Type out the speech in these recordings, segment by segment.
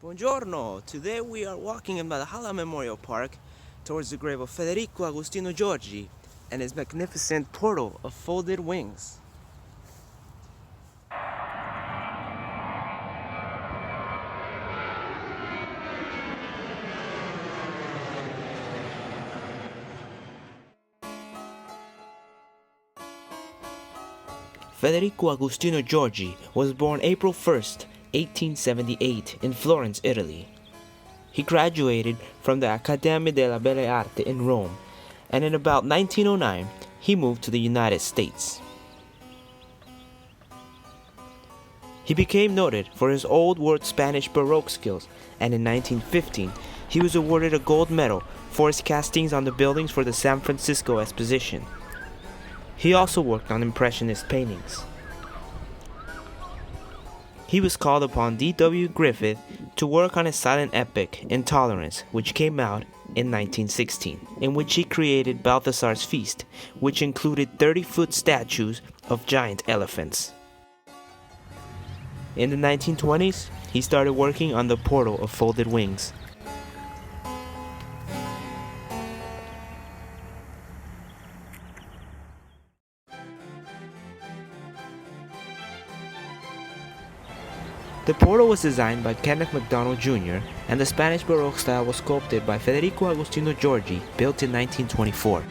Buongiorno! Today we are walking in Valhalla Memorial Park towards the grave of Federico Augustino Giorgi and his magnificent portal of folded wings. Federico Augustino Giorgi was born April 1st, 1878 in Florence, Italy. He graduated from the Accademia delle Belle Arti in Rome, and in about 1909 he moved to the United States. He became noted for his Old World Spanish Baroque skills, and in 1915 he was awarded a gold medal for his castings on the buildings for the San Francisco Exposition. He also worked on Impressionist paintings. He was called upon D.W. Griffith to work on his silent epic, Intolerance, which came out in 1916, in which he created Balthasar's Feast, which included 30-foot statues of giant elephants. In the 1920s, he started working on the portal of folded wings. The portal was designed by Kenneth MacDonald Jr., and the Spanish Baroque style was sculpted by Federico Agostino Giorgi, built in 1924.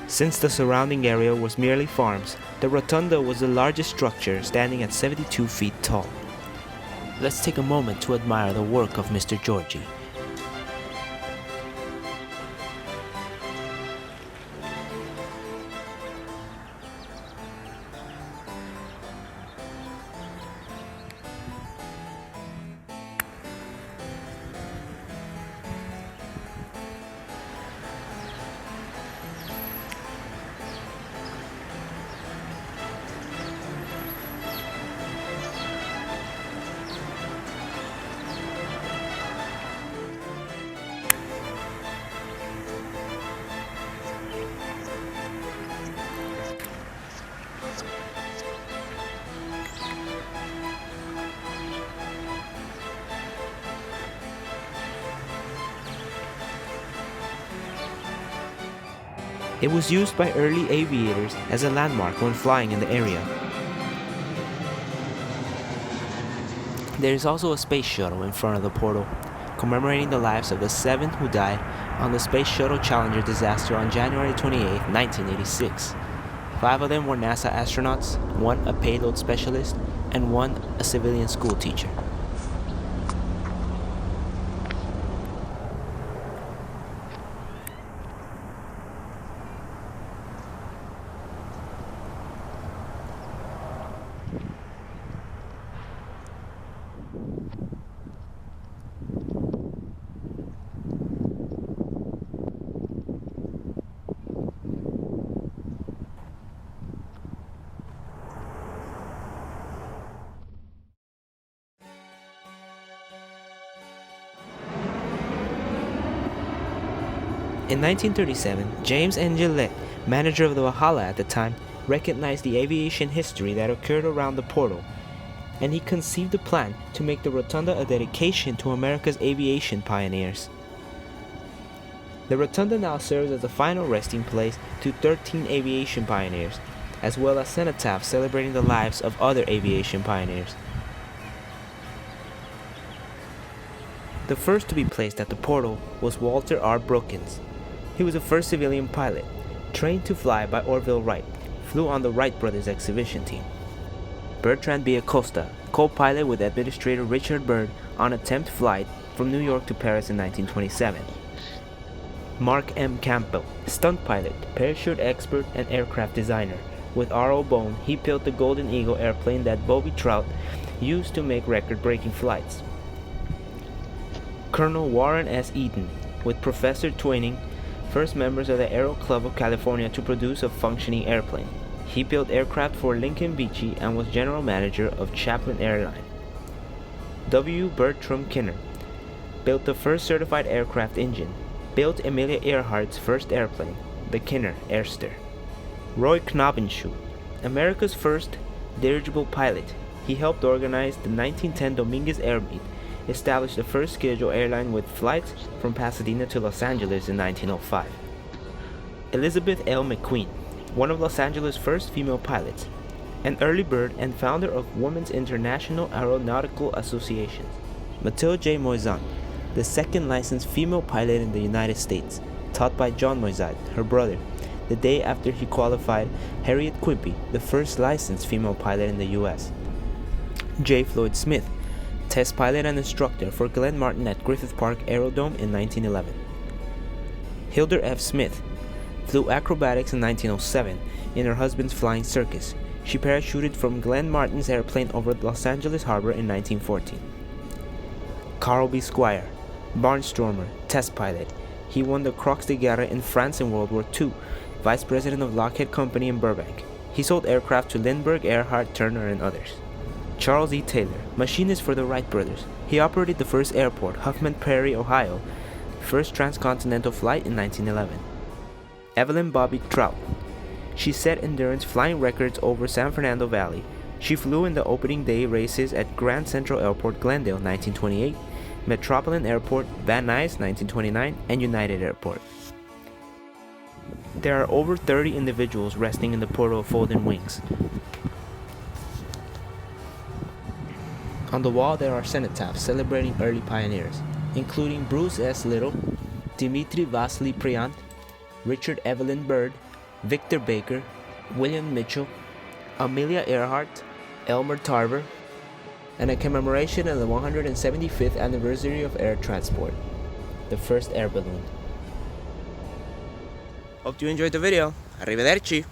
Since the surrounding area was merely farms, the rotunda was the largest structure, standing at 72 feet tall. Let's take a moment to admire the work of Mr. Giorgi. It was used by early aviators as a landmark when flying in the area. There is also a space shuttle in front of the portal, commemorating the lives of the 7 who died on the Space Shuttle Challenger disaster on January 28, 1986. 5 of them were NASA astronauts, 1 a payload specialist, and 1 a civilian school teacher. In 1937, James N. Gillette, manager of the Valhalla at the time, recognized the aviation history that occurred around the portal, and he conceived a plan to make the rotunda a dedication to America's aviation pioneers. The rotunda now serves as the final resting place to 13 aviation pioneers, as well as cenotaphs celebrating the lives of other aviation pioneers. The first to be placed at the portal was Walter R. Brookins. He was the first civilian pilot, trained to fly by Orville Wright, flew on the Wright brothers exhibition team. Bertrand B. Acosta, co-pilot with Administrator Richard Byrd on a attempt flight from New York to Paris in 1927. Mark M. Campbell, stunt pilot, parachute expert, and aircraft designer. With R.O. Bone, he built the Golden Eagle airplane that Bobby Trout used to make record-breaking flights. Colonel Warren S. Eaton, with Professor Twining, first members of the Aero Club of California to produce a functioning airplane. He built aircraft for Lincoln Beechey and was general manager of Chaplin Airline. W. Bertram Kinner built the first certified aircraft engine, built Amelia Earhart's first airplane, the Kinner Airster. Roy Knobenschuh, America's first dirigible pilot. He helped organize the 1910 Dominguez Air Meet, established the first scheduled airline with flights from Pasadena to Los Angeles in 1905. Elizabeth L. McQueen, one of Los Angeles' first female pilots, an early bird and founder of Women's International Aeronautical Associations. Mathilde J. Moisan, the second licensed female pilot in the United States, taught by John Moisade, her brother, the day after he qualified Harriet Quimby, the first licensed female pilot in the U.S. J. Floyd Smith, test pilot and instructor for Glenn Martin at Griffith Park Aerodrome in 1911. Hilda F. Smith flew acrobatics in 1907 in her husband's flying circus. She parachuted from Glenn Martin's airplane over Los Angeles Harbor in 1914. Carl B. Squire, barnstormer, test pilot. He won the Croix de Guerre in France in World War II, vice president of Lockheed Company in Burbank. He sold aircraft to Lindbergh, Earhart, Turner, and others. Charles E. Taylor, machinist for the Wright brothers. He operated the first airport, Huffman Prairie, Ohio, first transcontinental flight in 1911. Evelyn Bobby Trout. She set endurance flying records over San Fernando Valley. She flew in the opening day races at Grand Central Airport, Glendale, 1928, Metropolitan Airport, Van Nuys, 1929, and United Airport. There are over 30 individuals resting in the portal of folding wings. On the wall there are cenotaphs celebrating early pioneers, including Bruce S. Little, Dimitri Vasily Priant, Richard Evelyn Byrd, Victor Baker, William Mitchell, Amelia Earhart, Elmer Tarver, and a commemoration of the 175th anniversary of air transport, the first air balloon. Hope you enjoyed the video. Arrivederci!